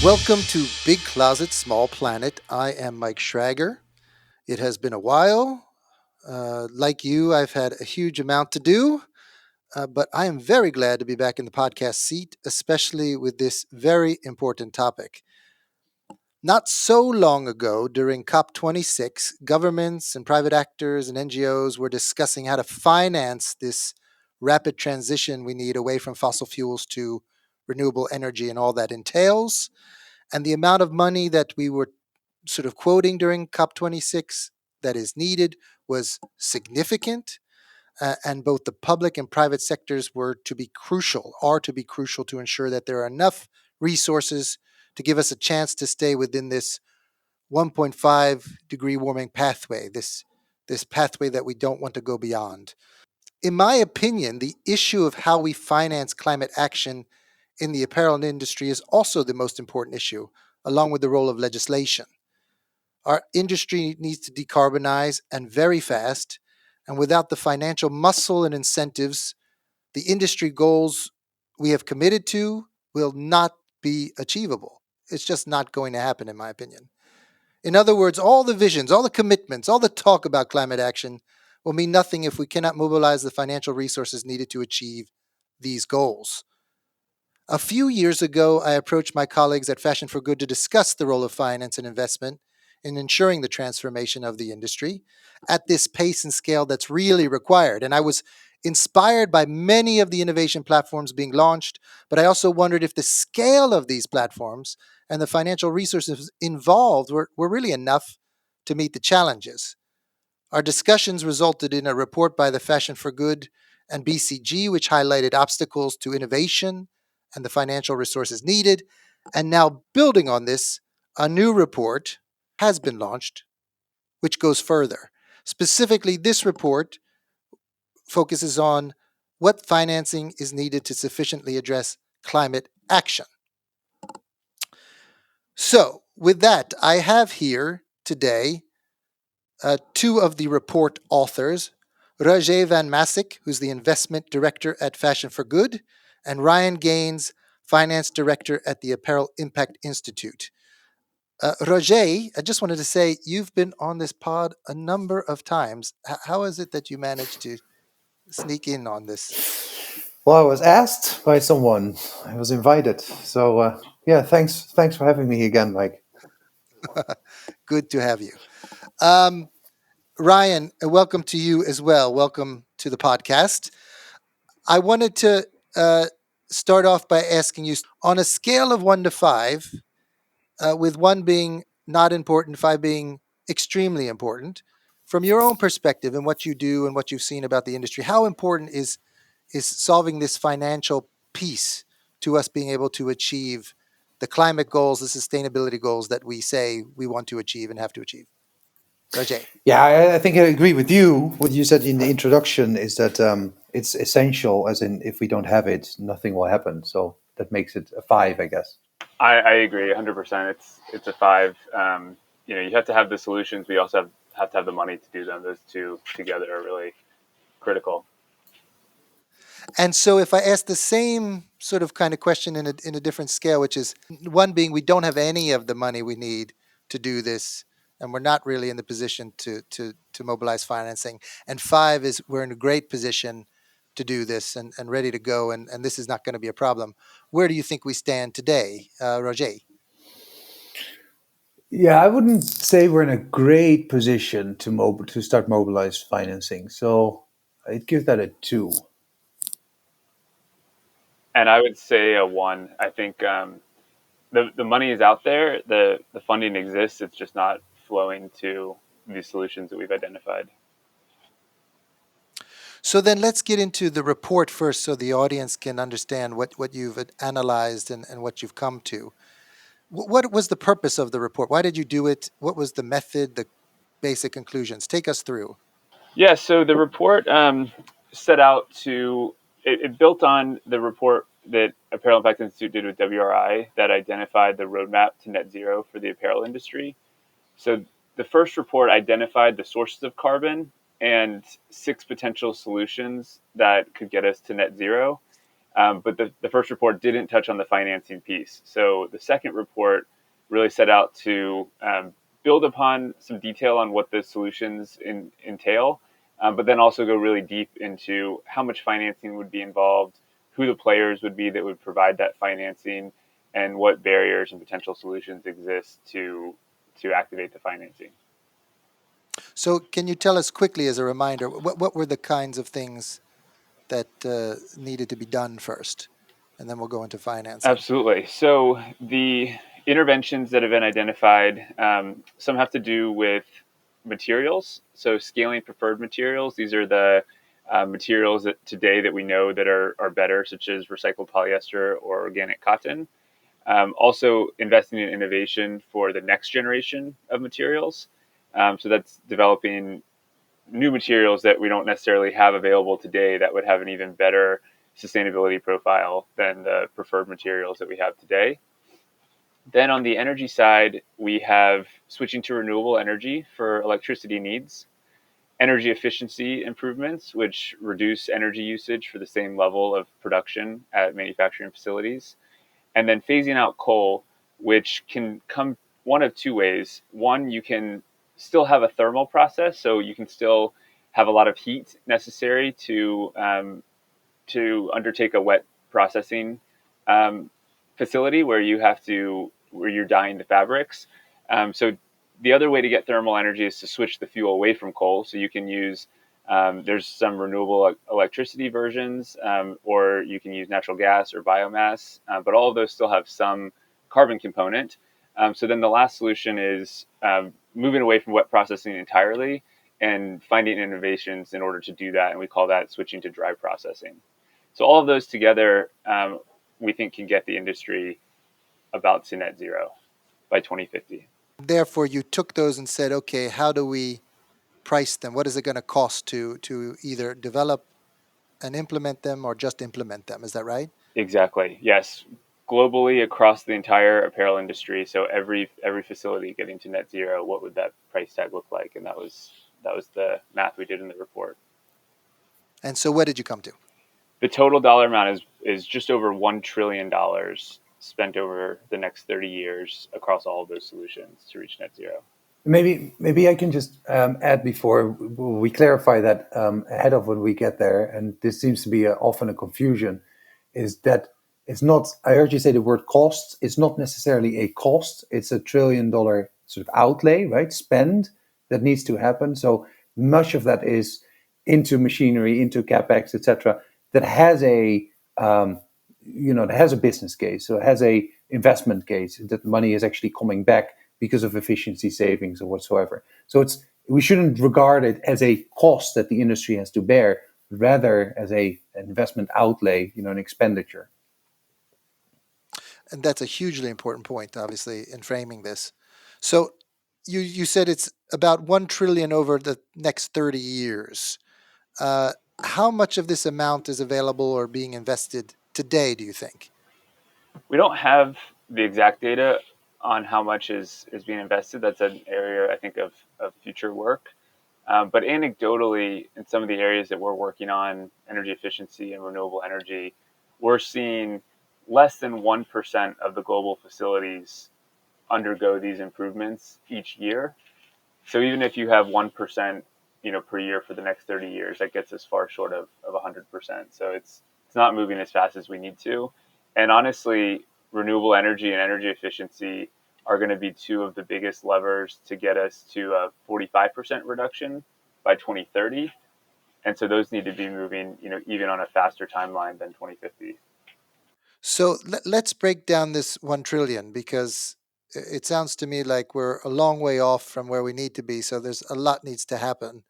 Welcome to Big Closet, Small Planet. I am Mike Schrager. It has been a while. Like you, I've had a huge amount to do, but I am very glad to be back in the podcast seat, especially with this very important topic. Not so long ago, during COP26, governments and private actors and NGOs were discussing how to finance this rapid transition we need away from fossil fuels to renewable energy and all that entails. And the amount of money that we were sort of quoting during COP26 that is needed was significant. And both the public and private sectors are to be crucial to ensure that there are enough resources to give us a chance to stay within this 1.5 degree warming pathway, this pathway that we don't want to go beyond. In my opinion, the issue of how we finance climate action in the apparel industry is also the most important issue, along with the role of legislation. Our industry needs to decarbonize and very fast, and without the financial muscle and incentives, the industry goals we have committed to will not be achievable. It's just not going to happen, in my opinion. In other words, all the visions, all the commitments, all the talk about climate action will mean nothing if we cannot mobilize the financial resources needed to achieve these goals. A few years ago, I approached my colleagues at Fashion for Good to discuss the role of finance and investment in ensuring the transformation of the industry at this pace and scale that's really required. And I was inspired by many of the innovation platforms being launched, but I also wondered if the scale of these platforms and the financial resources involved were really enough to meet the challenges. Our discussions resulted in a report by the Fashion for Good and BCG, which highlighted obstacles to innovation and the financial resources needed. And now, building on this, a new report has been launched, which goes further. Specifically, this report focuses on what financing is needed to sufficiently address climate action. So, with that, I have here today two of the report authors, Rogier van Mazijk, who's the investment director at Fashion for Good, and Ryan Gaines, finance director at the Apparel Impact Institute. Roger, I just wanted to say you've been on this pod a number of times. How is it that you managed to sneak in on this? Well, I was asked by someone. I was invited. So yeah, thanks for having me again, Mike. Good to have you. Um, Ryan, welcome to you as well. Welcome to the podcast. I wanted to uh, start off by asking you on a scale of 1 to 5, with 1 being not important, 5 being extremely important, from your own perspective and what you do and what you've seen about the industry, how important is solving this financial piece to us being able to achieve the climate goals, the sustainability goals that we say we want to achieve and have to achieve? Roger. Yeah, I think I agree with you. What you said in the introduction is that it's essential, as in if we don't have it, nothing will happen. So that makes it a five, I guess. I agree 100%. It's a five. You have to have the solutions, but you also have to have the money to do them. Those two together are really critical. And so, if I ask the same sort of kind of question in a different scale, which is 1 being we don't have any of the money we need to do this, and we're not really in the position to mobilize financing, and 5 is we're in a great position to do this and ready to go, and this is not going to be a problem. Where do you think we stand today, Roger? Yeah, I wouldn't say we're in a great position to start mobilize financing. So I'd give that a two. And I would say a one. I think the money is out there. The funding exists. It's just not flowing to these solutions that we've identified. So then let's get into the report first so the audience can understand what you've analyzed and what you've come to. What was the purpose of the report? Why did you do it? What was the method, the basic conclusions? Take us through. Yeah. So the report set out to it built on the report that Apparel Impact Institute did with WRI that identified the roadmap to net zero for the apparel industry. So the first report identified the sources of carbon and 6 potential solutions that could get us to net zero. But the first report didn't touch on the financing piece. So the second report really set out to build upon some detail on what the solutions entail, but then also go really deep into how much financing would be involved, who the players would be that would provide that financing, and what barriers and potential solutions exist to activate the financing. So can you tell us quickly, as a reminder, what were the kinds of things that needed to be done first? And then we'll go into financing. Absolutely. So the interventions that have been identified, some have to do with materials. So scaling preferred materials. These are the materials that today that we know that are better, such as recycled polyester or organic cotton. Also investing in innovation for the next generation of materials. So that's developing new materials that we don't necessarily have available today that would have an even better sustainability profile than the preferred materials that we have today. Then on the energy side, we have switching to renewable energy for electricity needs, energy efficiency improvements, which reduce energy usage for the same level of production at manufacturing facilities, and then phasing out coal, which can come one of two ways. One, you can still have a thermal process, so you can still have a lot of heat necessary to undertake a wet processing um, facility where you're dyeing the fabrics. So the other way to get thermal energy is to switch the fuel away from coal. So you can use there's some renewable electricity versions, or you can use natural gas or biomass, but all of those still have some carbon component. So then the last solution is moving away from wet processing entirely and finding innovations in order to do that. And we call that switching to dry processing. So all of those together, we think can get the industry about to net zero by 2050. Therefore, you took those and said, okay, how do we price them? What is it going to cost to either develop and implement them or just implement them? Is that right? Exactly. Yes. Globally across the entire apparel industry, so every facility getting to net zero, what would that price tag look like? And that was the math we did in the report. And so, what did you come to? The total dollar amount is just over $1 trillion spent over the next 30 years across all of those solutions to reach net zero. Maybe I can just add before we clarify that ahead of when we get there, and this seems to be often a confusion, is that it's not. I heard you say the word cost. It's not necessarily a cost. It's $1 trillion sort of outlay, right? Spend that needs to happen. So much of that is into machinery, into capex, etc. That has that has a business case. So it has a investment case that the money is actually coming back because of efficiency savings or whatsoever. So we shouldn't regard it as a cost that the industry has to bear, rather as an investment outlay, an expenditure. And that's a hugely important point, obviously, in framing this. So, you said it's about 1 trillion over the next 30 years. Uh, how much of this amount is available or being invested today, do you think? We don't have the exact data on how much is being invested. That's an area I think of future work. But anecdotally, in some of the areas that we're working on, energy efficiency and renewable energy, we're seeing less than 1% of the global facilities undergo these improvements each year. So even if you have 1%, per year for the next 30 years, that gets us far short of 100%. So it's not moving as fast as we need to. And honestly, renewable energy and energy efficiency are going to be two of the biggest levers to get us to a 45% reduction by 2030. And so those need to be moving, even on a faster timeline than 2050. So let's break down this 1 trillion, because it sounds to me like we're a long way off from where we need to be. So there's a lot needs to happen.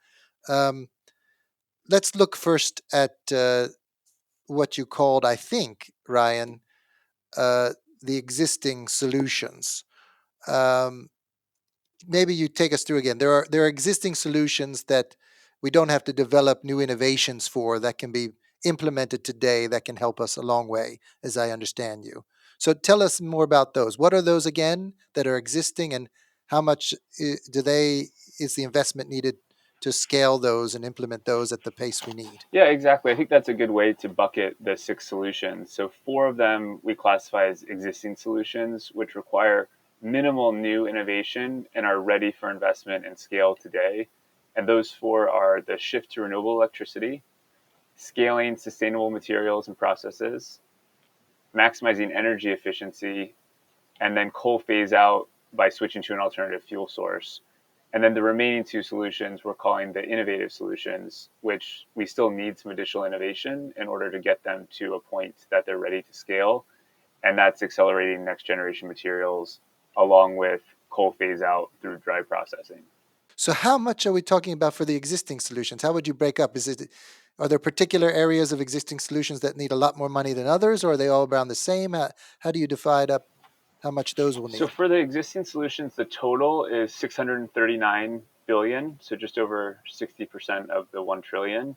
Um, let's look first at what you called, I think, Ryan, uh, the existing solutions. Um, maybe you take us through again. There are existing solutions that we don't have to develop new innovations for, that can be implemented today, that can help us a long way, as I understand you. So tell us more about those. What are those again that are existing, and how much do they is the investment needed to scale those and implement those at the pace we need? Yeah, exactly. I think that's a good way to bucket the 6 solutions. So 4 of them we classify as existing solutions, which require minimal new innovation and are ready for investment and scale today. And those 4 are the shift to renewable electricity, scaling sustainable materials and processes, maximizing energy efficiency, and then coal phase out by switching to an alternative fuel source. And then the remaining 2 solutions we're calling the innovative solutions, which we still need some additional innovation in order to get them to a point that they're ready to scale. And that's accelerating next generation materials along with coal phase out through dry processing. So how much are we talking about for the existing solutions? How would you break up? Are there particular areas of existing solutions that need a lot more money than others, or are they all around the same? How do you divide up how much those will So need? for the existing solutions, the total is 639 billion, so just over 60% of the 1 trillion.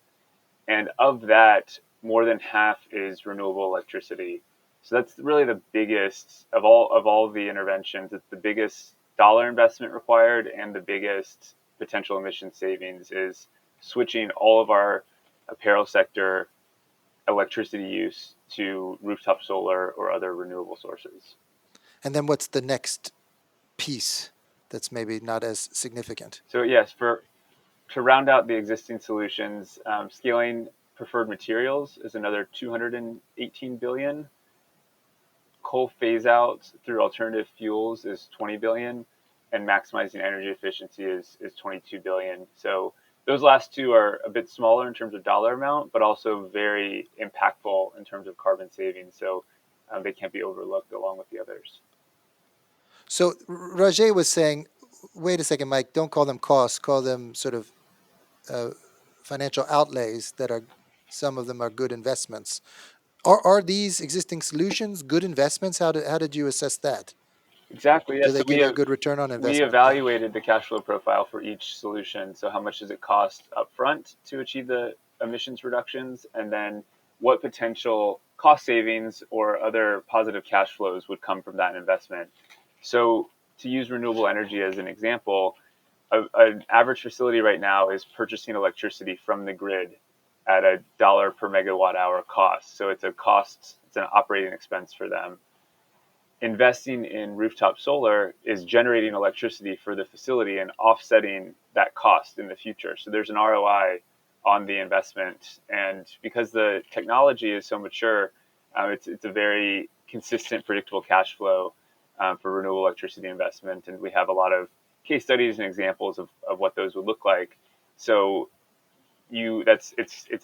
And of that, more than half is renewable electricity. So that's really the biggest of all the interventions. It's the biggest dollar investment required and the biggest potential emission savings is switching all of our apparel sector electricity use to rooftop solar or other renewable sources. And then what's the next piece that's maybe not as significant? So yes, for to round out the existing solutions, scaling preferred materials is another 218 billion. Coal phase out through alternative fuels is 20 billion, and maximizing energy efficiency is 22 billion. So those last 2 are a bit smaller in terms of dollar amount, but also very impactful in terms of carbon savings. So they can't be overlooked along with the others. So Roger was saying, wait a second, Mike, don't call them costs, call them sort of uh, financial outlays that are, some of them are good investments. Are these existing solutions good investments? How did you assess that? Exactly. Yeah. Do they So give you a good return on we investment? Yeah. evaluated the cash flow profile for each solution. So how much does it cost upfront to achieve the emissions reductions, and then what potential cost savings or other positive cash flows would come from that investment. So to use renewable energy as an example, an average facility right now is purchasing electricity from the grid at $1 per megawatt hour cost. So it's a cost, it's an operating expense for them. Investing in rooftop solar is generating electricity for the facility and offsetting that cost in the future. So there's an ROI on the investment. And because the technology is so mature, it's a very consistent, predictable cash flow for renewable electricity investment. And we have a lot of case studies and examples of what those would look like. So it's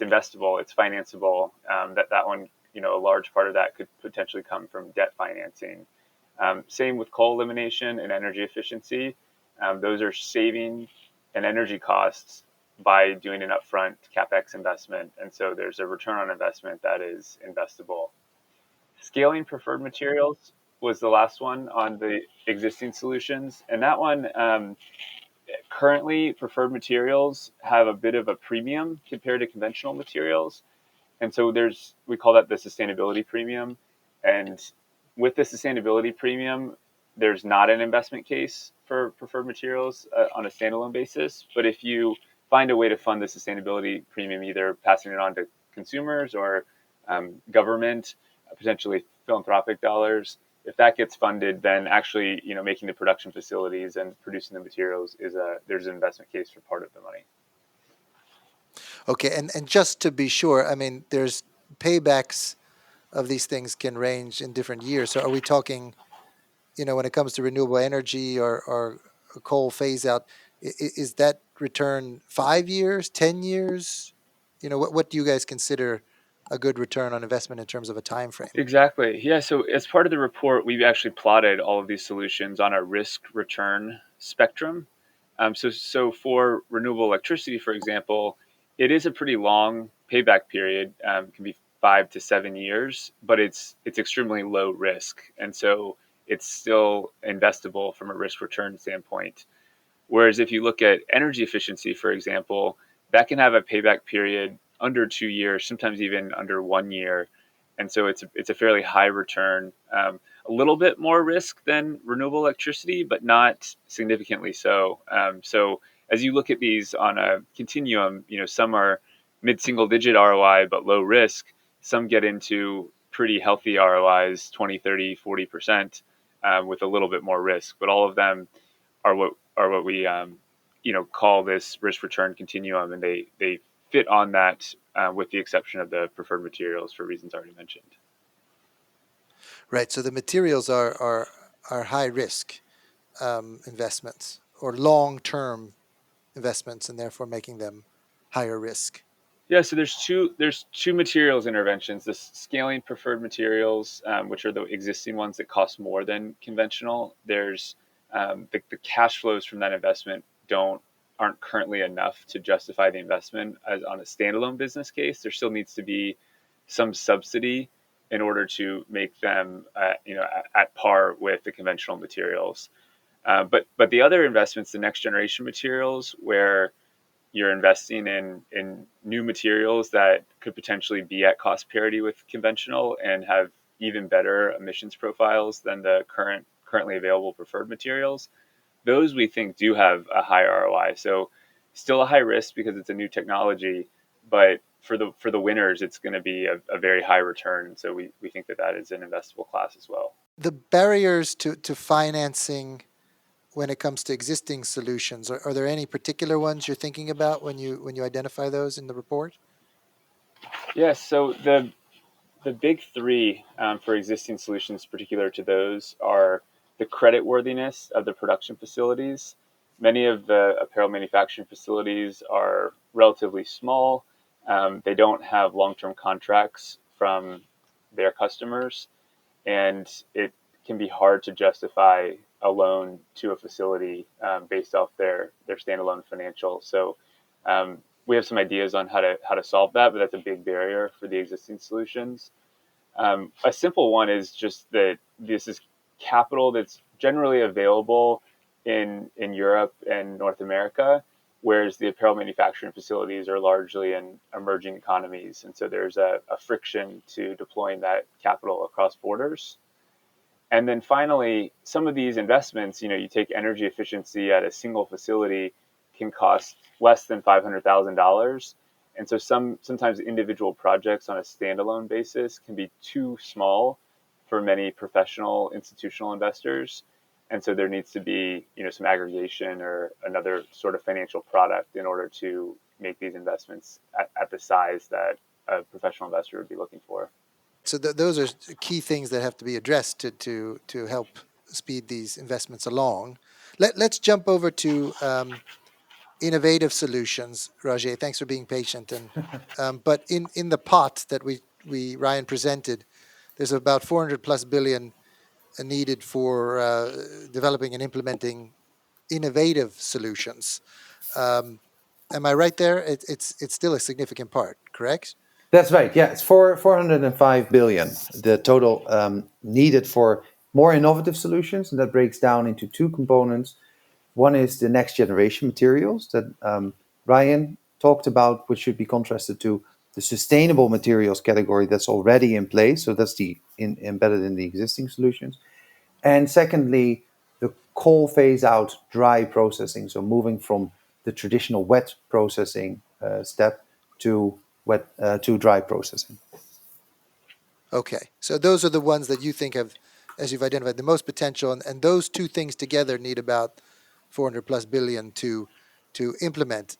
investable, it's financeable. That one, a large part of that could potentially come from debt financing. Same with coal elimination and energy efficiency. Those are saving and energy costs by doing an upfront capex investment, and so there's a return on investment that is investable. Scaling preferred materials was the last one on the existing solutions, and that one currently preferred materials have a bit of a premium compared to conventional materials. And so we call that the sustainability premium. And with the sustainability premium, there's not an investment case for preferred materials on a standalone basis. But if you find a way to fund the sustainability premium, either passing it on to consumers or government, potentially philanthropic dollars, if that gets funded, then actually, making the production facilities and producing the materials there's an investment case for part of the money. Okay, and just to be sure, I mean, there's paybacks of these things can range in different years. So are we talking, when it comes to renewable energy or coal phase out, is that return 5 years, 10 years? What do you guys consider a good return on investment in terms of a time frame? Exactly. Yeah. So as part of the report, we actually plotted all of these solutions on a risk return spectrum. So for renewable electricity, for example, it is a pretty long payback period. It can be 5 to 7 years, but it's extremely low risk, and so it's still investable from a risk return standpoint. Whereas if you look at energy efficiency, for example, that can have a payback period under 2 years, sometimes even under 1 year. And so it's a fairly high return, a little bit more risk than renewable electricity, but not significantly so. So as you look at these on a continuum, some are mid-single digit ROI but low risk. Some get into pretty healthy ROIs, 20, 30, 40%, with a little bit more risk. But all of them are what we call this risk return continuum, and they fit on that, with the exception of the preferred materials for reasons already mentioned. Right. So the materials are high risk investments or long term investments, and therefore making them higher risk. Yeah, so there's two materials interventions. The scaling preferred materials, which are the existing ones that cost more than conventional. There's the cash flows from that investment aren't currently enough to justify the investment as on a standalone business case. There still needs to be some subsidy in order to make them at par with the conventional materials. But the other investments, the next generation materials, where you're investing in new materials that could potentially be at cost parity with conventional and have even better emissions profiles than the currently available preferred materials. Those we think do have a high ROI. So still a high risk because it's a new technology, but for the winners, it's going to be a very high return. So we think that is an investable class as well. The barriers to financing when it comes to existing solutions, are there any particular ones you're thinking about when you identify those in the report? Yes. So the big three, for existing solutions, particular to those, are the creditworthiness of the production facilities. Many of the apparel manufacturing facilities are relatively small. They don't have long-term contracts from their customers, and it can be hard to justify a loan to a facility, based off their standalone financials. So we have some ideas on how to solve that, but that's a big barrier for the existing solutions. A simple one is just that this is capital that's generally available in Europe and North America, whereas the apparel manufacturing facilities are largely in emerging economies. And so there's a friction to deploying that capital across borders. And then finally, some of these investments, you take energy efficiency at a single facility can cost less than $500,000. And so sometimes individual projects on a standalone basis can be too small for many professional institutional investors. And so there needs to be, some aggregation or another sort of financial product in order to make these investments at the size that a professional investor would be looking for. So those are key things that have to be addressed to help speed these investments along. Let's jump over to innovative solutions, Rogier. Thanks for being patient. And but in the pot that Ryan presented, there's about 400 plus billion needed for developing and implementing innovative solutions. Am I right there? It's still a significant part, correct? That's right. Yeah, it's 405 billion, the total needed for more innovative solutions, and that breaks down into two components. One is the next generation materials that Ryan talked about, which should be contrasted to the sustainable materials category that's already in place. So that's embedded in the existing solutions. And secondly, the coal phase out dry processing. So moving from the traditional wet processing step to dry processing. Okay, so those are the ones that you think have, as you've identified, the most potential, and those two things together need about 400 plus billion to implement.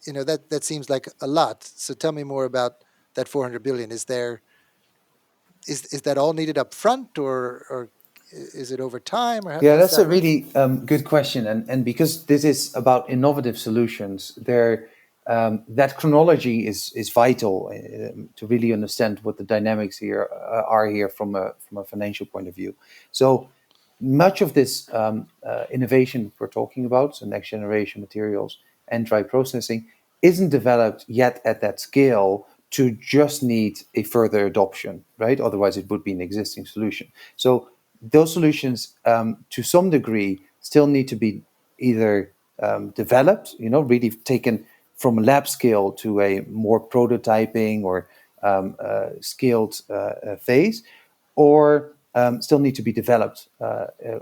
That seems like a lot. So tell me more about that 400 billion. Is that all needed up front, or is it over time, or Yeah, how's that's a that work? really good question. And because this is about innovative solutions, that chronology is vital to really understand what the dynamics here are here from a financial point of view. So much of this innovation we're talking about, so next generation materials and dry processing, isn't developed yet at that scale to just need a further adoption, right? Otherwise, it would be an existing solution. So those solutions, to some degree, still need to be either developed, really taken from a lab scale to a more prototyping or scaled phase, or still need to be developed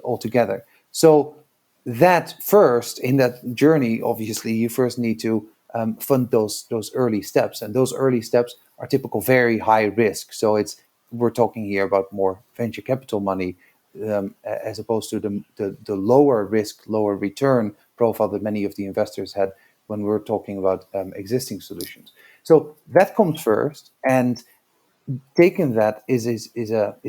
altogether. So that first in that journey, obviously, you first need to fund those early steps, and those early steps are typical very high risk. So we're talking here about more venture capital money as opposed to the lower risk, lower return profile that many of the investors had when we're talking about existing solutions. So that comes first, and taking that is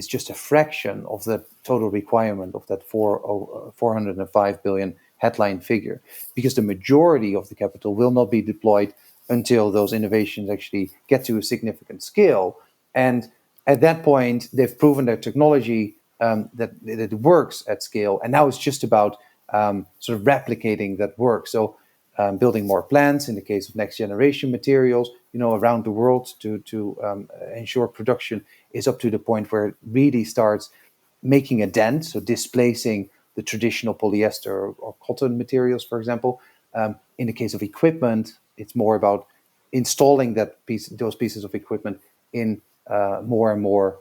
just a fraction of the total requirement of that 405 billion headline figure, because the majority of the capital will not be deployed until those innovations actually get to a significant scale. And at that point, they've proven their technology that it works at scale, and now it's just about sort of replicating that work. So building more plants in the case of next generation materials, around the world to ensure production is up to the point where it really starts making a dent, so displacing the traditional polyester or cotton materials, for example. In the case of equipment, it's more about installing those pieces of equipment in more and more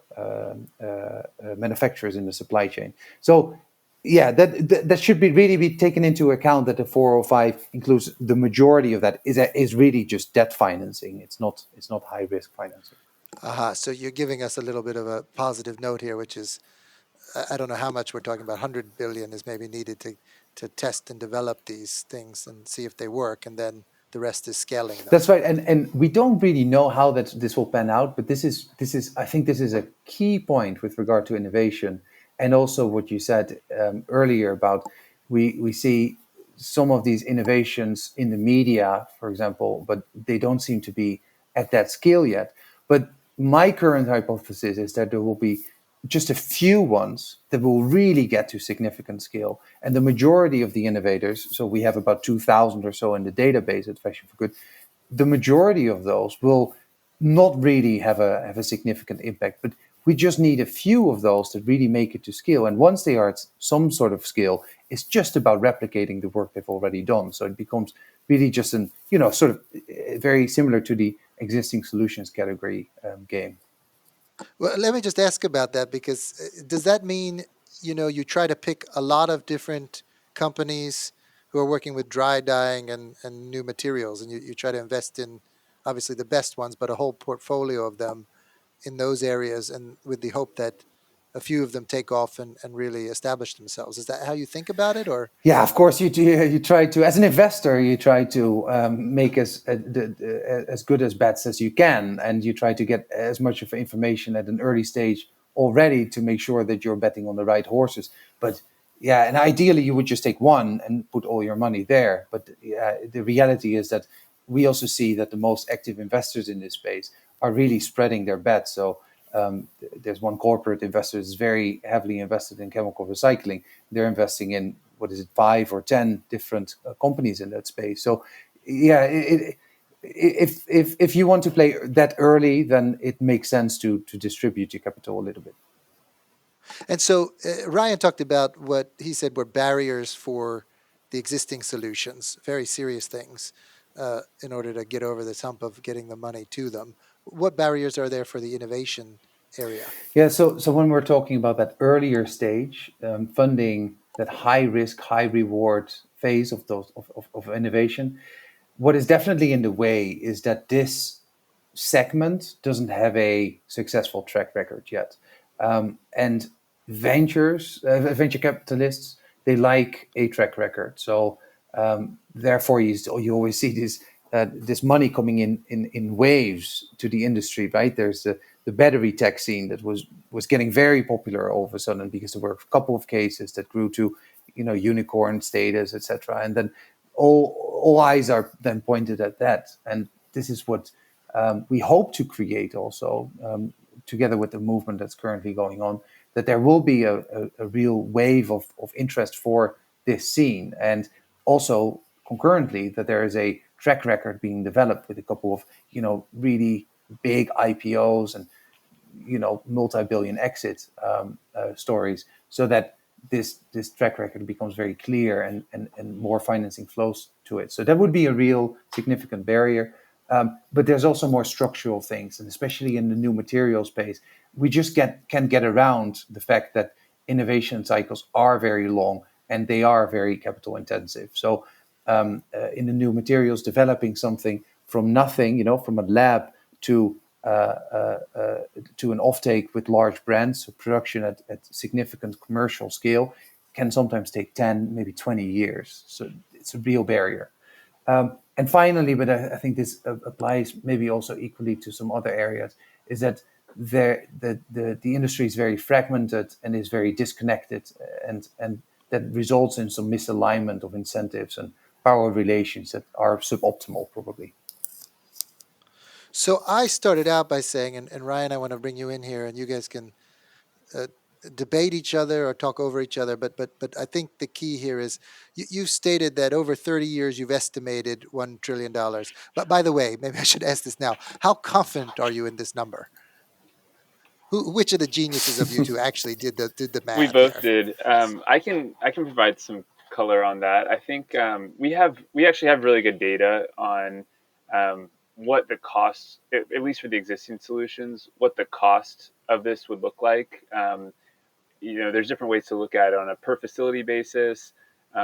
manufacturers in the supply chain. So yeah, that should really be taken into account, that the 405 includes the majority of that is really just debt financing. It's not high risk financing. Aha. So you're giving us a little bit of a positive note here, which is I don't know how much we're talking about. 100 billion is maybe needed to test and develop these things and see if they work, and then the rest is scaling them. That's right, and we don't really know how this will pan out, but this is I think this is a key point with regard to innovation, and also what you said earlier about we see some of these innovations in the media, for example, but they don't seem to be at that scale yet. But my current hypothesis is that there will be just a few ones that will really get to significant scale. And the majority of the innovators, so we have about 2,000 or so in the database at Fashion for Good, the majority of those will not really have a significant impact. But we just need a few of those that really make it to scale. And once they are at some sort of scale, it's just about replicating the work they've already done. So it becomes really just sort of very similar to the existing solutions category game. Well, let me just ask about that, because does that mean, you try to pick a lot of different companies who are working with dry dyeing and new materials, and you try to invest in obviously the best ones, but a whole portfolio of them in those areas, and with the hope that a few of them take off and really establish themselves? Is that how you think about it, or? Yeah, of course you try to, as an investor, you try to make as good as bets as you can, and you try to get as much of information at an early stage already to make sure that you're betting on the right horses. But yeah, and ideally you would just take one and put all your money there. But the reality is that we also see that the most active investors in this space are really spreading their bets. So there's one corporate investor that's very heavily invested in chemical recycling. They're investing in, what is it, 5 or 10 different companies in that space. So yeah, if you want to play that early, then it makes sense to distribute your capital a little bit. And so Ryan talked about what he said were barriers for the existing solutions, very serious things, in order to get over this hump of getting the money to them. What barriers are there for the innovation area? Yeah, so when we're talking about that earlier stage, funding that high risk, high reward phase of those of innovation, what is definitely in the way is that this segment doesn't have a successful track record yet, and venture capitalists, they like a track record. So therefore, you always see this money coming in waves to the industry, right? There's the battery tech scene that was getting very popular all of a sudden because there were a couple of cases that grew to unicorn status, etc. And then all eyes are then pointed at that, and this is what we hope to create also, together with the movement that's currently going on, that there will be a real wave of interest for this scene, and also concurrently that there is a track record being developed with a couple of really big IPOs and multi-billion exit stories, so that this track record becomes very clear, and more financing flows to it. So that would be a real significant barrier. But there's also more structural things, and especially in the new material space, we just can get around the fact that innovation cycles are very long. and they are very capital intensive. So in the new materials, developing something from nothing, from a lab to an offtake with large brands, so production at significant commercial scale, can sometimes take 10, maybe 20 years. So it's a real barrier. And finally, but I think this applies maybe also equally to some other areas, is that the industry is very fragmented and is very disconnected, and that results in some misalignment of incentives and power relations that are suboptimal, probably. So I started out by saying, and Ryan, I want to bring you in here, and you guys can uh, debate each other or talk over each other. But I think the key here is you've stated that over 30 years you've estimated $1 trillion. But by the way, maybe I should ask this now: how confident are you in this number? Which of the geniuses of you two actually did the We math both here? did. I can provide some color on that. I think we actually have really good data on what the cost, at least for the existing solutions, what the cost of this would look like. There's different ways to look at it on a per facility basis.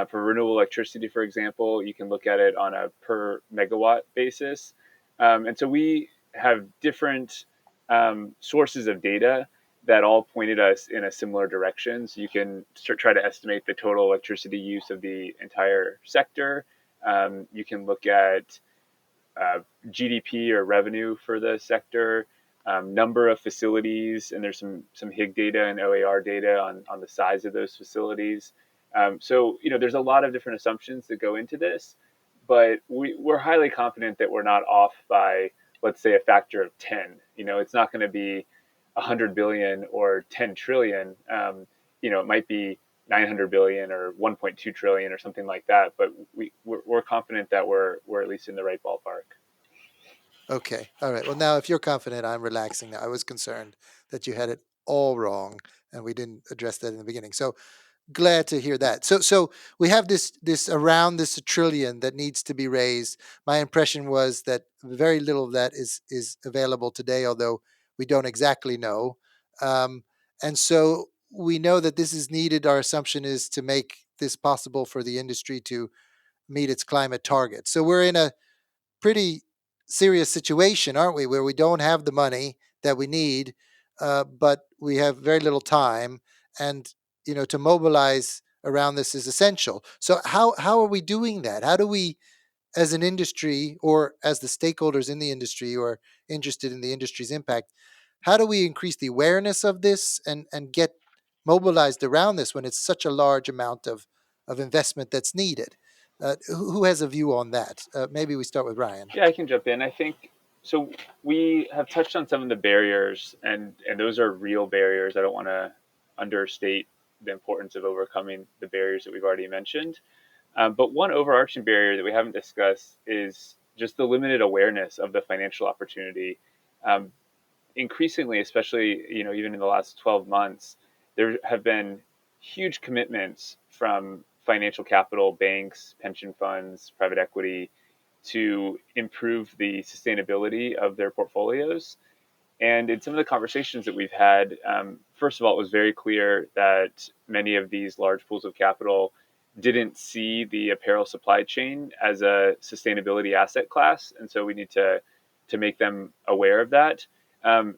For renewable electricity, for example, you can look at it on a per megawatt basis. And so we have different sources of data that all pointed us in a similar direction. So you can try to estimate the total electricity use of the entire sector. You can look at GDP or revenue for the sector, number of facilities, and there's some HIG data and OAR data on the size of those facilities. So there's a lot of different assumptions that go into this, but we're highly confident that we're not off by, let's say, a factor of 10. It's not going to be 100 billion or 10 trillion. It might be 900 billion or 1.2 trillion or something like that, but we're confident that we're at least in the right ballpark. Okay. All right. Well, now if you're confident, I'm relaxing now. I was concerned that you had it all wrong and we didn't address that in the beginning. So glad to hear that. So we have this around this trillion that needs to be raised. My impression was that very little of that is available today, although we don't exactly know. Um, and so we know that this is needed. Our assumption is to make this possible for the industry to meet its climate targets. So we're in a pretty serious situation, aren't we, where we don't have the money that we need, but we have very little time, and to mobilize around this is essential. So how are we doing that? How do we, as an industry, or as the stakeholders in the industry who are interested in the industry's impact, how do we increase the awareness of this and get mobilized around this when it's such a large amount of investment that's needed? Who has a view on that? Maybe we start with Ryan. Yeah, I can jump in. I think so. We have touched on some of the barriers, and those are real barriers. I don't want to understate the importance of overcoming the barriers that we've already mentioned. But one overarching barrier that we haven't discussed is just the limited awareness of the financial opportunity. Um, Increasingly, especially even in the last 12 months, there have been huge commitments from financial capital, banks, pension funds, private equity, to improve the sustainability of their portfolios. And in some of the conversations that we've had, first of all, it was very clear that many of these large pools of capital didn't see the apparel supply chain as a sustainability asset class, and so we need to make them aware of that. Um,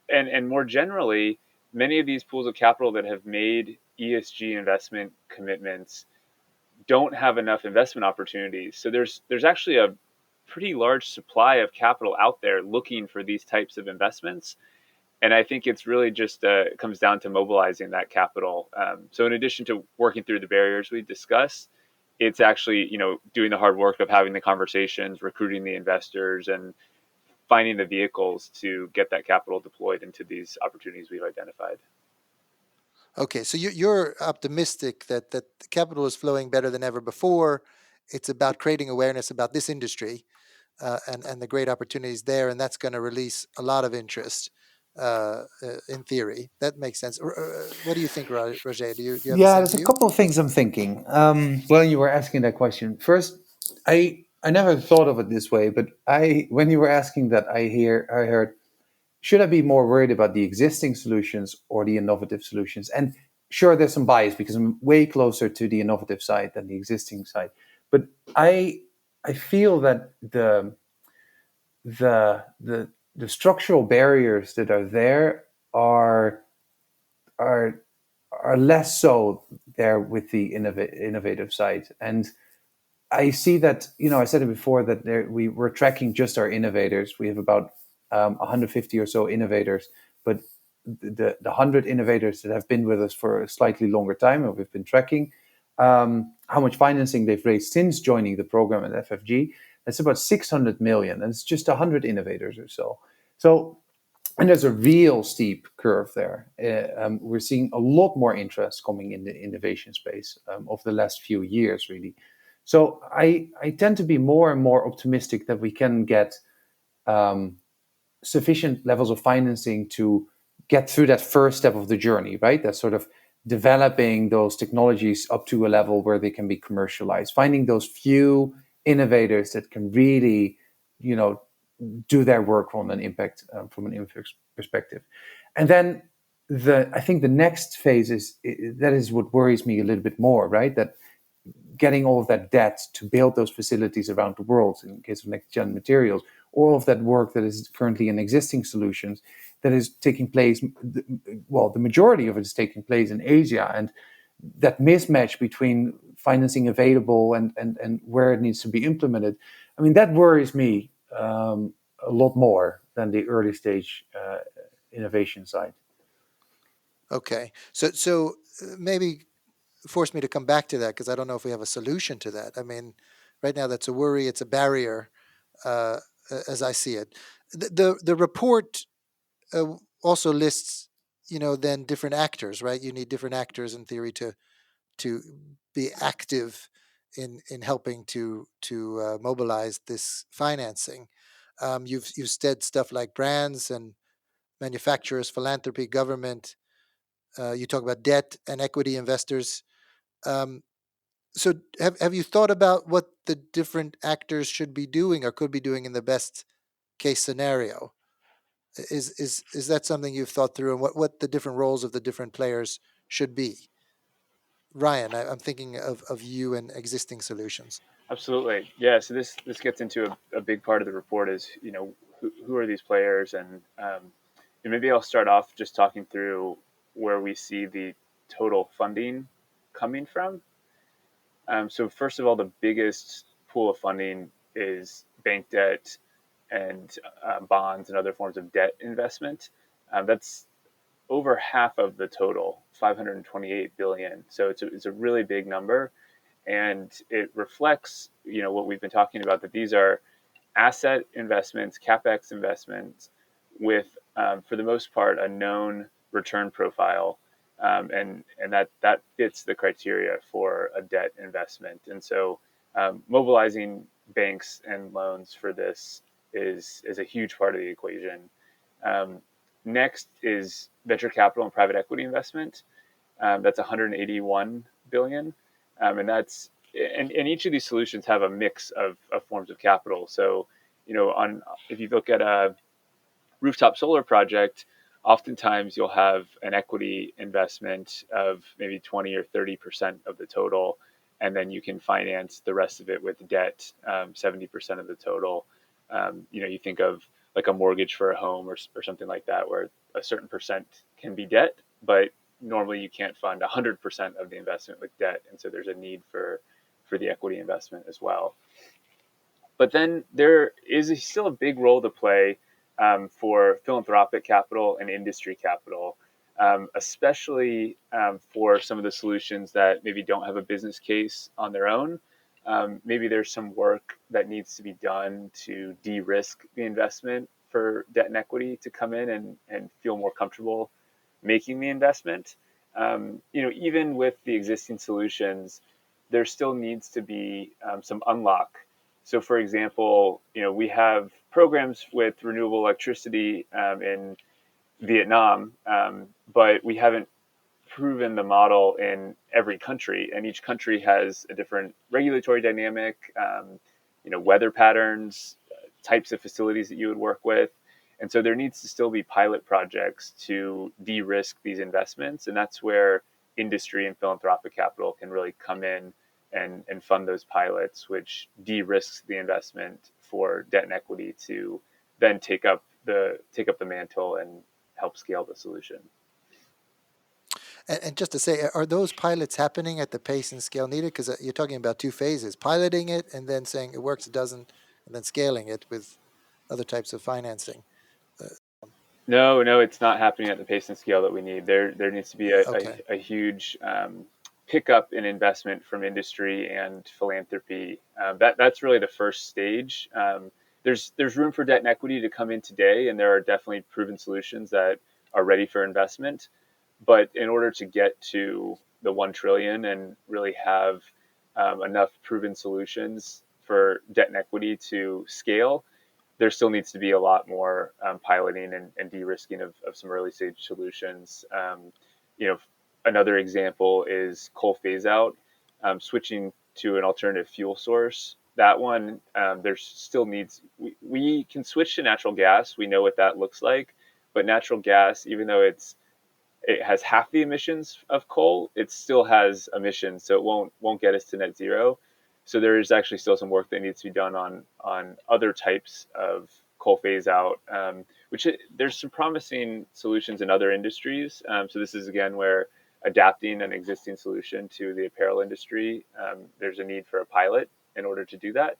and more generally, many of these pools of capital that have made ESG investment commitments don't have enough investment opportunities. So there's actually a pretty large supply of capital out there looking for these types of investments. And I think it's really just it comes down to mobilizing that capital. So in addition to working through the barriers we discussed, it's actually doing the hard work of having the conversations, recruiting the investors, and finding the vehicles to get that capital deployed into these opportunities we've identified. Okay, so you're optimistic that the capital is flowing better than ever before. It's about creating awareness about this industry, and the great opportunities there, and that's going to release a lot of interest. In theory, that makes sense. What do you think, Roger? Do you have the Yeah, same there's a view? couple of things I'm thinking. Well, you were asking that question. First, I never thought of it this way, but when you were asking that, I heard, should I be more worried about the existing solutions or the innovative solutions? And sure, there's some bias because I'm way closer to the innovative side than the existing side. But I feel that the the the structural barriers that are there are are less so there with the innovative side. And I see that, I said it before, that we're tracking just our innovators. We have about 150 or so innovators, but the 100 innovators that have been with us for a slightly longer time, and we've been tracking how much financing they've raised since joining the program at FFG. That's about 600 million, and it's just 100 innovators or so. So, and there's a real steep curve there. We're seeing a lot more interest coming in the innovation space over the last few years, really. So I tend to be more and more optimistic that we can get sufficient levels of financing to get through that first step of the journey, right? That's sort of developing those technologies up to a level where they can be commercialized, finding those few innovators that can really, do their work from an impact perspective. And then I think the next phase that is what worries me a little bit more, right? That getting all of that debt to build those facilities around the world, in case of next gen materials, all of that work that is currently in existing solutions that is taking place, well, the majority of it is taking place in Asia, and that mismatch between financing available and where it needs to be implemented, I mean, that worries me a lot more than the early stage innovation side. Okay, so maybe force me to come back to that, because I don't know if we have a solution to that. I mean, right now that's a worry, it's a barrier, uh, as I see it. The report also lists, then different actors, right? You need different actors in theory to be active in helping to mobilize this financing. You've said stuff like brands and manufacturers, philanthropy, government. You talk about debt and equity investors. Um, so have you thought about what the different actors should be doing or could be doing in the best case scenario? Is that something you've thought through, and what the different roles of the different players should be? Ryan, I'm thinking of you and existing solutions. Absolutely, yeah. So this gets into a big part of the report is who are these players, and maybe I'll start off just talking through where we see the total funding coming from. So first of all, the biggest pool of funding is bank debt and bonds and other forms of debt investment. That's over half of the total, 528 billion. So it's a really big number, and it reflects what we've been talking about, that these are asset investments, capex investments with for the most part a known return profile, and that fits the criteria for a debt investment. And so mobilizing banks and loans for this is a huge part of the equation. um, Next is venture capital and private equity investment. That's 181 billion, and that's and each of these solutions have a mix of forms of capital. So, on if you look at a rooftop solar project, oftentimes you'll have an equity investment of maybe 20 or 30% of the total, and then you can finance the rest of it with debt, 70% of the total. You think of like a mortgage for a home or something like that, where a certain percent can be debt, but normally you can't fund 100% of the investment with debt, and so there's a need for the equity investment as well. But then there is still a big role to play for philanthropic capital and industry capital, especially for some of the solutions that maybe don't have a business case on their own. Maybe there's some work that needs to be done to de-risk the investment for debt and equity to come in and feel more comfortable making the investment. Even with the existing solutions, there still needs to be some unlock. So, for example, we have programs with renewable electricity in Vietnam, but we haven't proven the model in every country, and each country has a different regulatory dynamic, weather patterns, types of facilities that you would work with. And so there needs to still be pilot projects to de-risk these investments, and that's where industry and philanthropic capital can really come in and fund those pilots, which de-risks the investment for debt and equity to then take up the mantle and help scale the solution. And just to say, are those pilots happening at the pace and scale needed? Because you're talking about two phases: piloting it and then saying it works, it doesn't, and then scaling it with other types of financing. Uh, No, no, it's not happening at the pace and scale that we need. There needs to be okay. a huge pickup in investment from industry and philanthropy. That's really the first stage. There's room for debt and equity to come in today, and there are definitely proven solutions that are ready for investment. But in order to get to the 1 trillion and really have enough proven solutions for debt and equity to scale, there still needs to be a lot more piloting and de-risking of some early stage solutions. You know, another example is coal phase out, switching to an alternative fuel source. That one, there's still needs. We can switch to natural gas. We know what that looks like, but natural gas, even though it has half the emissions of coal, it still has emissions, so it won't get us to net zero. So there is actually still some work that needs to be done on other types of coal phase out, there's some promising solutions in other industries. So this is again where adapting an existing solution to the apparel industry, there's a need for a pilot in order to do that.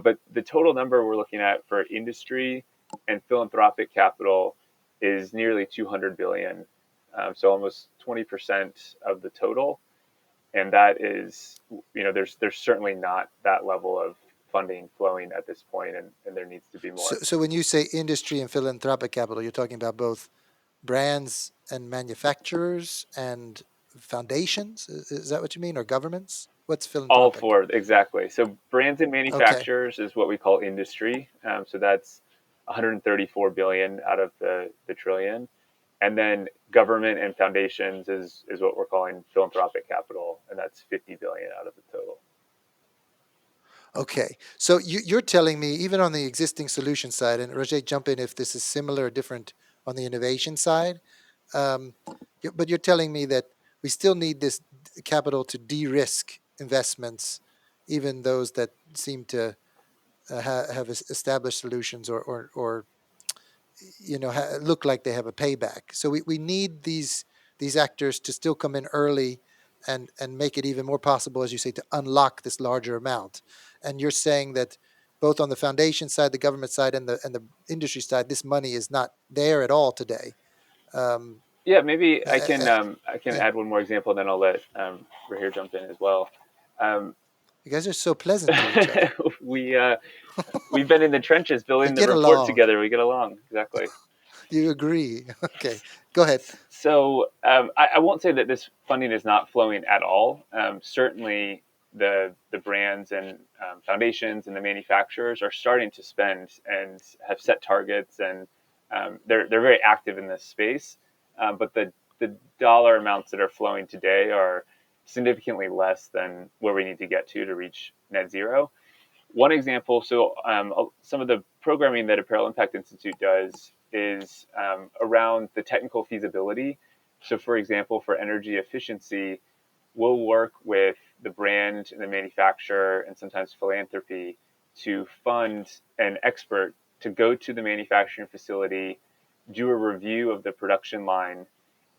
But the total number we're looking at for industry and philanthropic capital is nearly 200 billion, so almost 20% of the total. And that is, there's certainly not that level of funding flowing at this point, and there needs to be more. So when you say industry and philanthropic capital, you're talking about both brands and manufacturers and foundations. Is that what you mean, or governments? What's All philanthropic? four, exactly. So brands and Okay. manufacturers is what we call industry. So that's 134 billion out of the trillion. And then government and foundations is what we're calling philanthropic capital, and that's 50 billion out of the total. Okay. So you're telling me, even on the existing solution side, and Roger, jump in if this is similar or different on the innovation side. Um, but you're telling me that we still need this capital to de-risk investments, even those that seem to have established solutions or look like they have a payback. So we need these actors to still come in early and make it even more possible, as you say, to unlock this larger amount. And you're saying that both on the foundation side, the government side, and the industry side, this money is not there at all today. Um, Yeah, maybe uh, uh, I can yeah, add one more example, then I'll let Rahir jump in as well. Um, you guys are so pleasant to each other. we we've been in the trenches You building the get report along. together. We get along exactly. You agree. Okay, go ahead. So I won't say that this funding is not flowing at all. Certainly, the brands and foundations and the manufacturers are starting to spend and have set targets, and they're very active in this space. But the dollar amounts that are flowing today are significantly less than where we need to get to reach net zero. One example, so some of the programming that Apparel Impact Institute does is around the technical feasibility. So, for example, for energy efficiency, we'll work with the brand and the manufacturer and sometimes philanthropy to fund an expert to go to the manufacturing facility, do a review of the production line,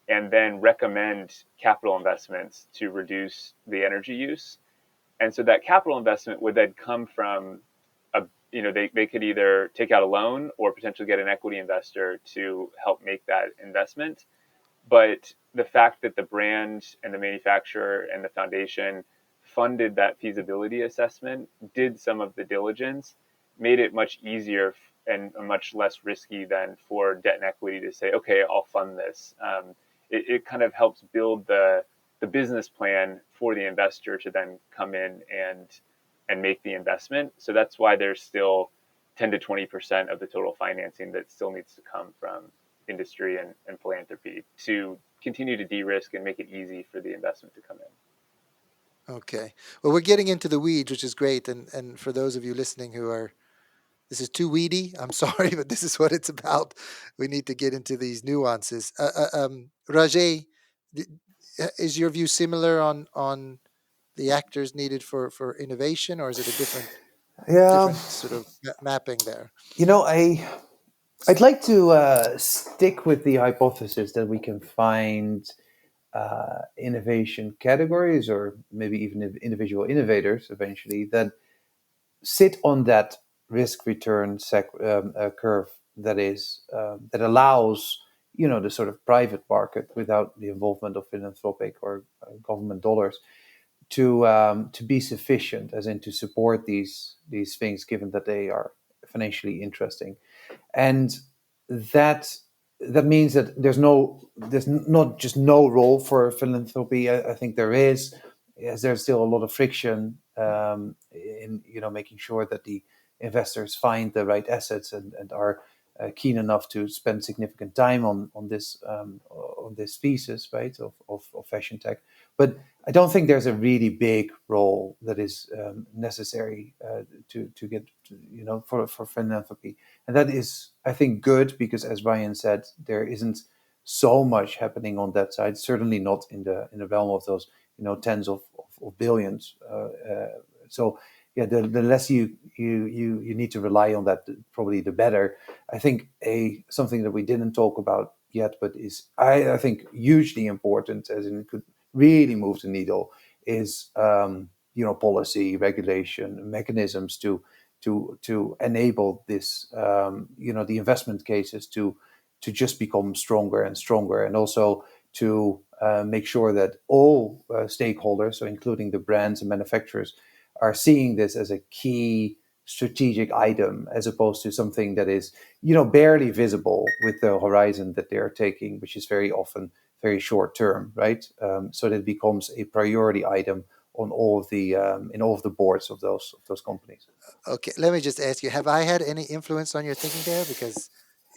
and then recommend capital investments to reduce the energy use. And so that capital investment would then come from they could either take out a loan or potentially get an equity investor to help make that investment. But the fact that the brand and the manufacturer and the foundation funded that feasibility assessment, did some of the diligence, made it much easier and much less risky than for debt and equity to say, okay, I'll fund this. It kind of helps build the business plan for the investor to then come in and make the investment. So that's why there's still 10 to 20% of the total financing that still needs to come from industry and philanthropy to continue to de-risk and make it easy for the investment to come in. Okay. Well, we're getting into the weeds, which is great. And for those of you listening who are, this is too weedy, I'm sorry, but this is what it's about. We need to get into these nuances. Rajay, is your view similar on the actors needed for innovation, or is it a Yeah, different sort of mapping there? you know, I'd like to stick with the hypothesis that we can find innovation categories, or maybe even individual innovators eventually, that sit on that risk return curve that allows the sort of private market without the involvement of philanthropic or government dollars to be sufficient, as in to support these things, given that they are financially interesting. And that that means that there's not just no role for philanthropy. I think there is, as there's still a lot of friction in making sure that the investors find the right assets and are keen enough to spend significant time on this thesis, right, of fashion tech. But I don't think there's a really big role that is necessary to get for philanthropy, and that is, I think, good, because, as Ryan said, there isn't so much happening on that side. Certainly not in the realm of those tens of billions. So yeah, the less you need to rely on that, probably the better. I think something that we didn't talk about yet, but is I think hugely important, as in it could really move the needle, is policy, regulation, mechanisms to enable this the investment cases to just become stronger and stronger, and also to make sure that all stakeholders, so including the brands and manufacturers, are seeing this as a key strategic item, as opposed to something that is barely visible with the horizon that they are taking, which is very often very short term, right? So that it becomes a priority item on all of the in all of the boards of those companies. Okay, let me just ask you: have I had any influence on your thinking there? Because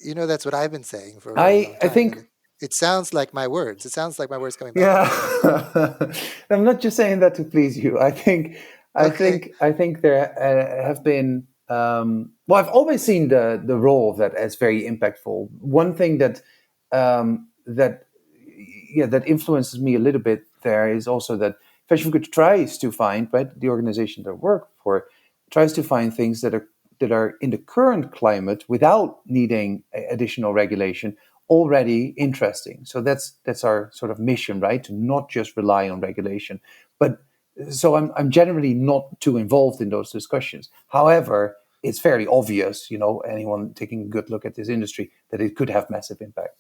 that's what I've been saying for a very long I time, think and it sounds like my words. It sounds like my words coming back to Yeah, me. I'm not just saying that to please you. Okay. I think there have been. Well, I've always seen the role of that as very impactful. One thing that that influences me a little bit there is also that Fashion Good tries to find, right, the organization that I work for tries to find things that are in the current climate, without needing additional regulation, already interesting. So that's our sort of mission, right? To not just rely on regulation. But so I'm generally not too involved in those discussions. However, it's fairly obvious, anyone taking a good look at this industry, that it could have massive impact.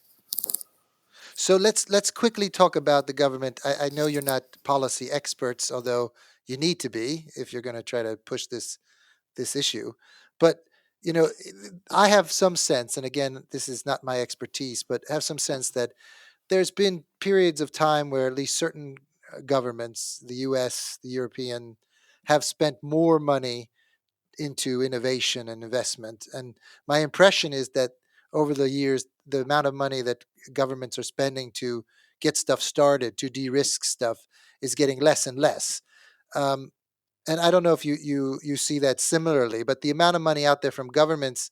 So let's quickly talk about the government. I know you're not policy experts, although you need to be if you're going to try to push this issue. But I have some sense, and again, this is not my expertise, but have some sense that there's been periods of time where at least certain governments, the U.S., the European, have spent more money into innovation and investment. And my impression is that over the years, the amount of money that governments are spending to get stuff started, to de-risk stuff, is getting less and less. Um, and I don't know if you see that similarly, but the amount of money out there from governments,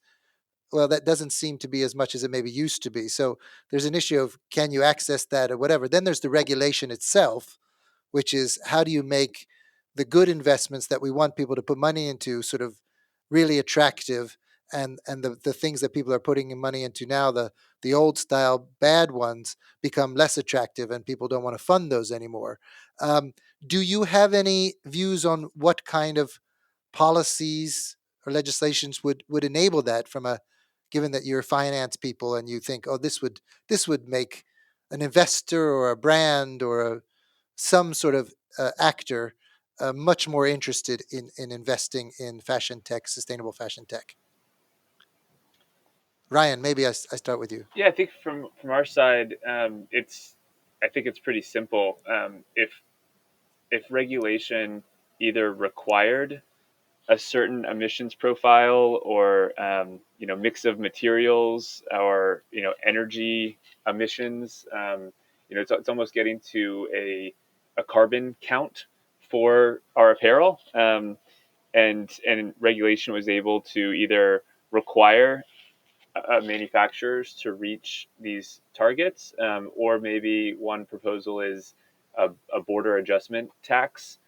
well, that doesn't seem to be as much as it maybe used to be. So there's an issue of, can you access that or whatever. Then there's the regulation itself, which is, how do you make the good investments that we want people to put money into sort of really attractive, and the things that people are putting money into now, the old style bad ones, become less attractive and people don't want to fund those anymore. Um, do you have any views on what kind of policies or legislations would enable that, from a, given that you're finance people and you think, oh, this would make an investor or a brand or some sort of actor much more interested in investing in fashion tech, sustainable fashion tech? Ryan, maybe I start with you. Yeah, I think from our side, I think it's pretty simple. If regulation either required a certain emissions profile, or mix of materials, or energy emissions, it's almost getting to a carbon count for our apparel, and regulation was able to either require manufacturers to reach these targets, or maybe one proposal is a border adjustment tax,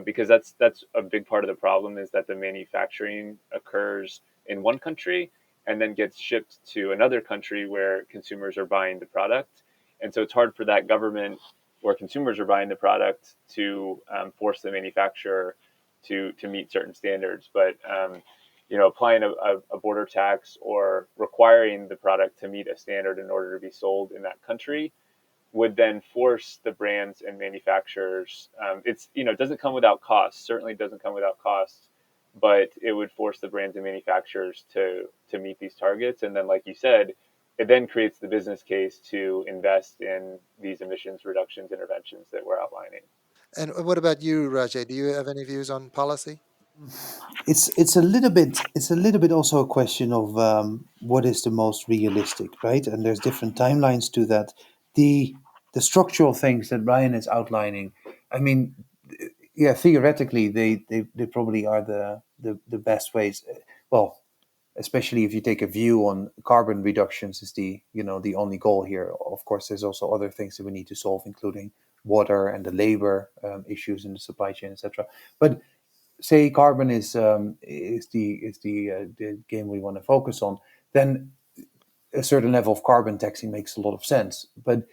because that's a big part of the problem, is that the manufacturing occurs in one country and then gets shipped to another country where consumers are buying the product. And so it's hard for that government where consumers are buying the product to force the manufacturer to meet certain standards. But applying a border tax or requiring the product to meet a standard in order to be sold in that country would then force the brands and manufacturers. It doesn't come without cost. Certainly doesn't come without cost, but it would force the brands and manufacturers to meet these targets. And then, like you said, it then creates the business case to invest in these emissions reductions interventions that we're outlining. And what about you, Rajay? Do you have any views on policy? It's a little bit also a question of what is the most realistic, right? And there's different timelines to that. The structural things that Ryan is outlining, I mean, yeah, theoretically they probably are the best ways. Well, especially if you take a view on carbon reductions is the only goal here. Of course, there's also other things that we need to solve, including water and the labor issues in the supply chain, etc. But say carbon is the game we want to focus on, then a certain level of carbon taxing makes a lot of sense. But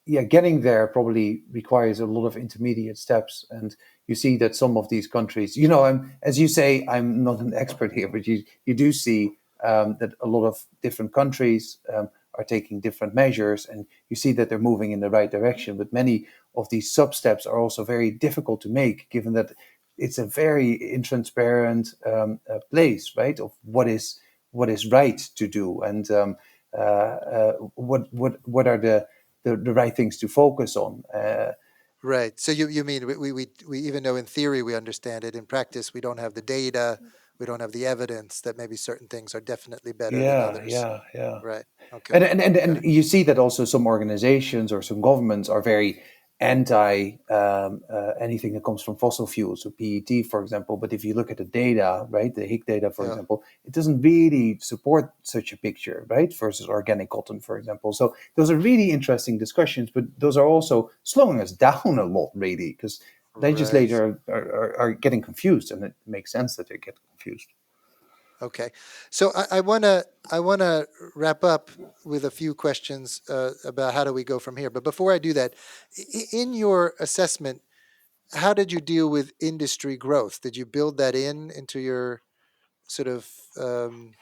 yeah, getting there probably requires a lot of intermediate steps. And you see that some of these countries, as you say, I'm not an expert here, but you do see that a lot of different countries are taking different measures, and you see that they're moving in the right direction. But many of these sub steps are also very difficult to make, given that it's a very intransparent place, right? Of what is right to do, and what are the right things to focus on. Right. So you mean we even though in theory we understand it, in practice we don't have the data, we don't have the evidence that maybe certain things are definitely better than Yeah, others. yeah, yeah. Right. And Okay. and, and, Okay. and you see that also some organizations or some governments are very anti anything that comes from fossil fuels, so PET, for example. But if you look at the data, right, the HIC data, for Yeah. example, it doesn't really support such a picture, right, versus organic cotton, for example. So those are really interesting discussions, but those are also slowing us down a lot, really, because Right. legislators are getting confused, and it makes sense that they get confused. Okay. So I wanna wrap up with a few questions about how do we go from here. But before I do that, in your assessment, how did you deal with industry growth? Did you build that into your sort of um,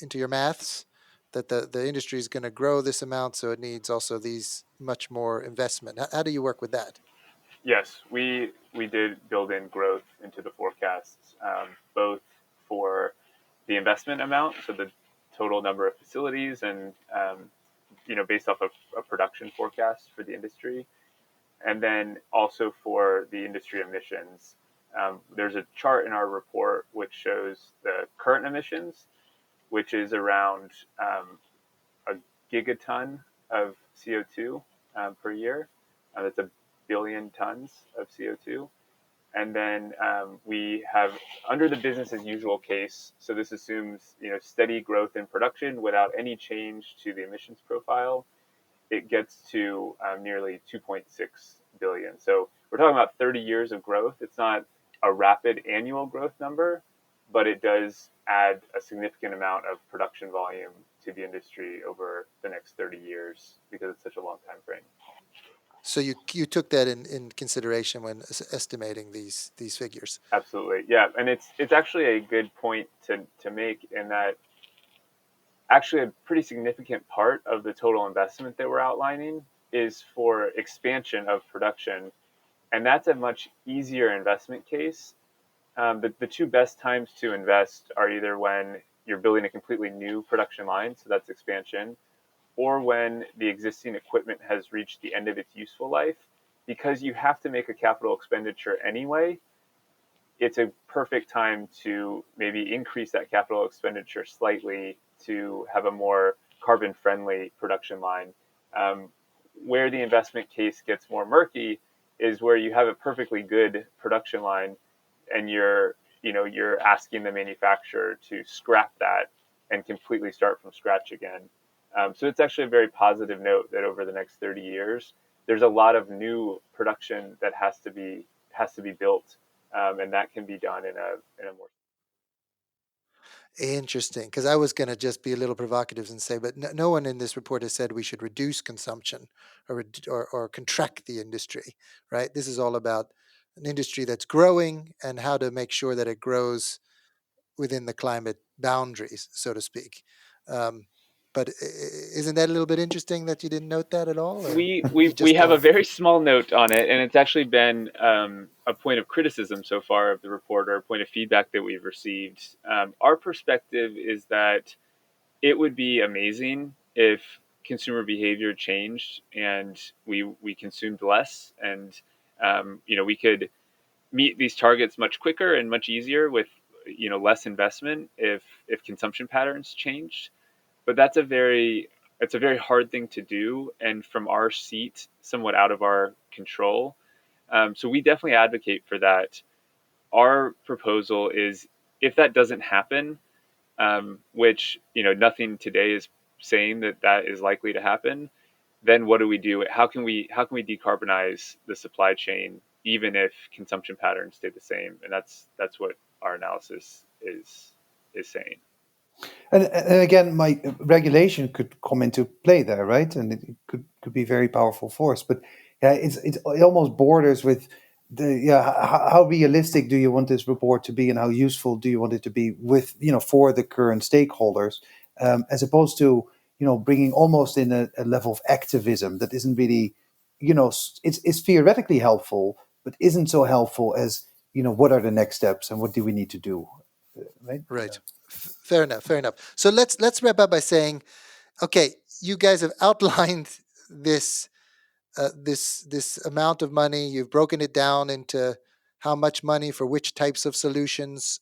into your maths that the industry is going to grow this amount, so it needs also these much more investment? How do you work with that? Yes, we did build in growth into the forecasts, both for the investment amount, so the total number of facilities, and based off of a production forecast for the industry, and then also for the industry emissions. There's a chart in our report which shows the current emissions, which is around a gigaton of CO2 per year. That's a billion tons of CO2. And then we have, under the business as usual case, so this assumes steady growth in production without any change to the emissions profile. It gets to nearly 2.6 billion. So we're talking about 30 years of growth. It's not a rapid annual growth number, but it does add a significant amount of production volume to the industry over the next 30 years because it's such a long time frame. So you took that in consideration when estimating these figures. Absolutely, yeah, and it's actually a good point to make in that actually a pretty significant part of the total investment that we're outlining is for expansion of production, and that's a much easier investment case. The two best times to invest are either when you're building a completely new production line, so that's expansion, or when the existing equipment has reached the end of its useful life. Because you have to make a capital expenditure anyway, it's a perfect time to maybe increase that capital expenditure slightly to have a more carbon friendly production line. Um, where the investment case gets more murky is where you have a perfectly good production line and you're asking the manufacturer to scrap that and completely start from scratch again. So it's actually a very positive note that over the next 30 years, there's a lot of new production that has to be built, and that can be done in a more. Interesting, because I was going to just be a little provocative and say, but no one in this report has said we should reduce consumption or contract the industry, right? This is all about an industry that's growing and how to make sure that it grows within the climate boundaries, so to speak. Um, but isn't that a little bit interesting that you didn't note that at all, or you We just have a don't? very small note on it, and it's actually been a point of criticism so far of the report, or a point of feedback that we've received. Our perspective is that it would be amazing if consumer behavior changed and we consumed less, and we could meet these targets much quicker and much easier with less investment if consumption patterns changed. But it's a very hard thing to do, and from our seat, somewhat out of our control. So we definitely advocate for that. Our proposal is, if that doesn't happen, which nothing today is saying that that is likely to happen, then what do we do? How can we decarbonize the supply chain even if consumption patterns stay the same? And that's what our analysis is saying. And again, my regulation could come into play there, right? And it could be a very powerful force. But yeah, it almost borders with the how realistic do you want this report to be, and how useful do you want it to be with for the current stakeholders, as opposed to bringing almost in a level of activism that isn't really it's theoretically helpful, but isn't so helpful as what are the next steps and what do we need to do, right? Right. Fair enough. Fair enough. So let's wrap up by saying, okay, you guys have outlined this this amount of money. You've broken it down into how much money for which types of solutions.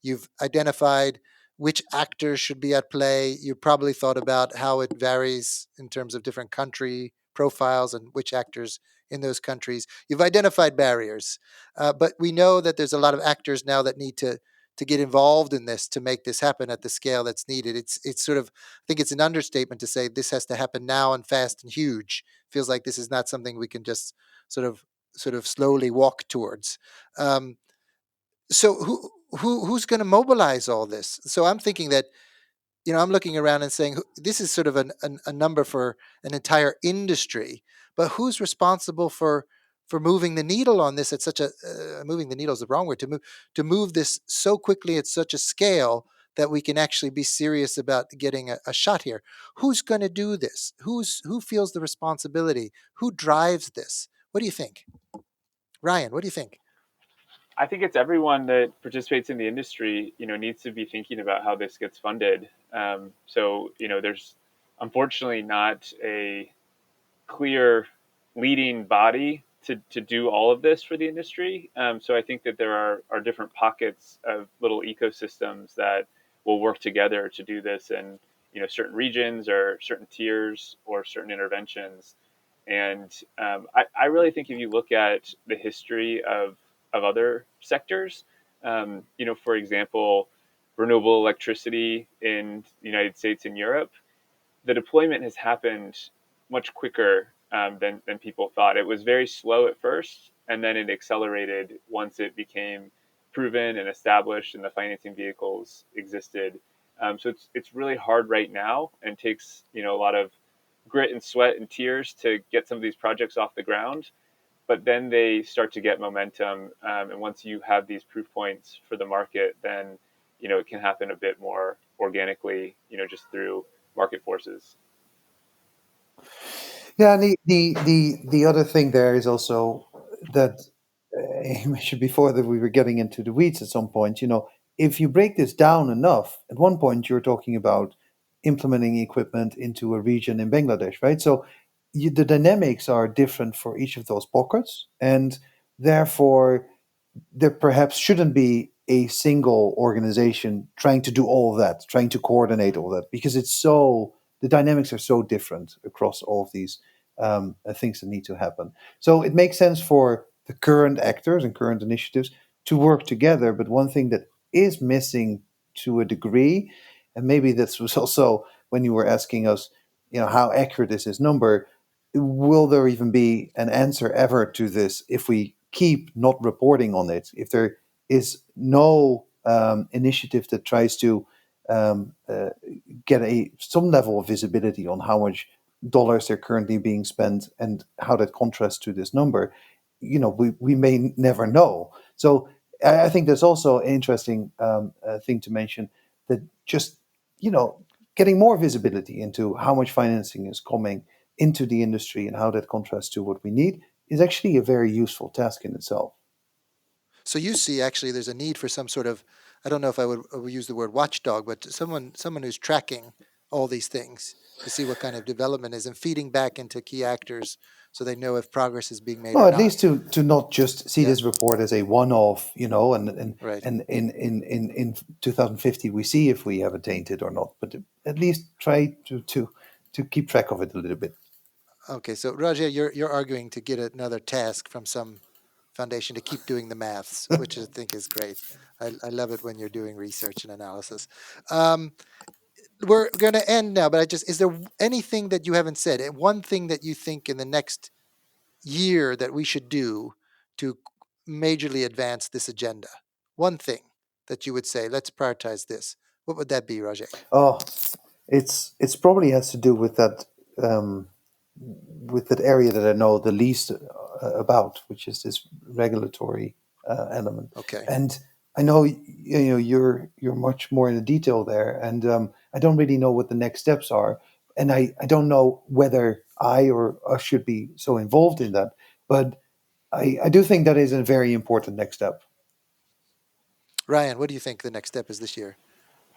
You've identified which actors should be at play. You probably thought about how it varies in terms of different country profiles and which actors in those countries. You've identified barriers, but we know that there's a lot of actors now that need to get involved in this to make this happen at the scale that's needed. It's sort of, I think it's an understatement to say this has to happen now and fast and huge. Feels like this is not something we can just sort of slowly walk towards. Um, so who's going to mobilize all this? So I'm thinking that I'm looking around and saying this is sort of a number for an entire industry, but who's responsible for moving the needle on this at such a moving the needle is the wrong word, to move this so quickly at such a scale that we can actually be serious about getting a shot here. Who's going to do this? Who feels the responsibility? Who drives this? What do you think, Ryan? What do you think? I think it's everyone that participates in the industry, needs to be thinking about how this gets funded. So, there's unfortunately not a clear leading body to do all of this for the industry. So I think that there are different pockets of little ecosystems that will work together to do this, and certain regions or certain tiers or certain interventions. And I really think if you look at the history of other sectors, for example, renewable electricity in the United States and Europe, the deployment has happened much quicker than people thought. It was very slow at first, and then it accelerated once it became proven and established, and the financing vehicles existed. So it's really hard right now, and takes a lot of grit and sweat and tears to get some of these projects off the ground. But then they start to get momentum, and once you have these proof points for the market, then it can happen a bit more organically, just through market forces. Yeah, and the other thing there is also that you mentioned before that we were getting into the weeds at some point. If you break this down enough, at one point you're talking about implementing equipment into a region in Bangladesh, right? So the dynamics are different for each of those pockets, and therefore there perhaps shouldn't be a single organization trying to do all of that, trying to coordinate all that, because the dynamics are so different across all of these things that need to happen. So it makes sense for the current actors and current initiatives to work together. But one thing that is missing to a degree, and maybe this was also when you were asking us, how accurate is this number? will there even be an answer ever to this if we keep not reporting on it? If there is no initiative that tries to um, uh, get some level of visibility on how much dollars are currently being spent and how that contrasts to this number, we may never know. So I think that's also an interesting thing to mention, that just getting more visibility into how much financing is coming into the industry and how that contrasts to what we need is actually a very useful task in itself. So you see, actually, there's a need for some sort of, I don't know if I would use the word watchdog, but someone who's tracking all these things to see what kind of development is and feeding back into key actors so they know if progress is being made Well, or at not. least to not just see Yeah, this report as a one-off, right. and in 2050 we see if we have attained it or not, but at least try to keep track of it a little bit. Okay, so Roger, you're arguing to get another task from some foundation to keep doing the maths, which I think is great. I love it when you're doing research and analysis. Um, we're going to end now, but is there anything that you haven't said? One thing that you think in the next year that we should do to majorly advance this agenda? One thing that you would say, let's prioritize this. What would that be, Roger? Oh, it's probably has to do um, with that area that I know the least about, which is this regulatory element. Okay. And I know you're much more in the detail there, and I don't really know what the next steps are, and I don't know whether I or us should be so involved in that, but I do think that is a very important next step. Ryan, what do you think the next step is this year?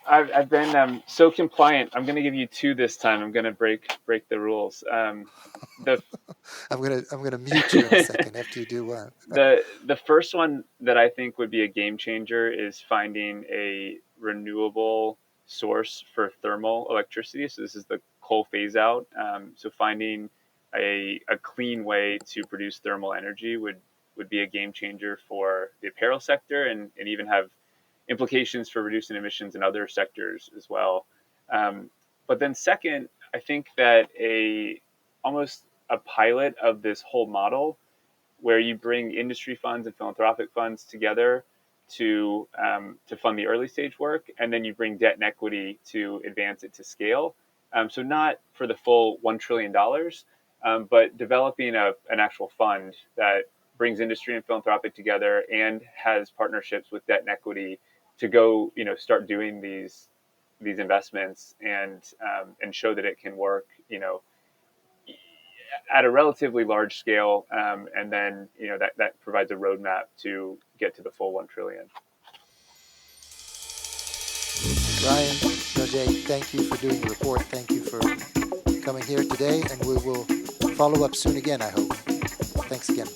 I've been so compliant. I'm going to give you two this time. I'm going to break the rules. The I'm gonna mute you in a second after you do one. the first one that I think would be a game changer is finding a renewable source for thermal electricity. So this is the coal phase out. So finding a clean way to produce thermal energy would be a game changer for the apparel sector, and even have implications for reducing emissions in other sectors as well. But then second, I think that a almost a pilot of this whole model where you bring industry funds and philanthropic funds together to fund the early stage work, and then you bring debt and equity to advance it to scale. So not for the full $1 trillion, but developing an actual fund that brings industry and philanthropic together and has partnerships with debt and equity to go, start doing these investments and show that it can work, at a relatively large scale, and then that provides a roadmap to get to the full 1 trillion. Ryan, Roger, thank you for doing the report. Thank you for coming here today, and we will follow up soon again, I hope. Thanks again.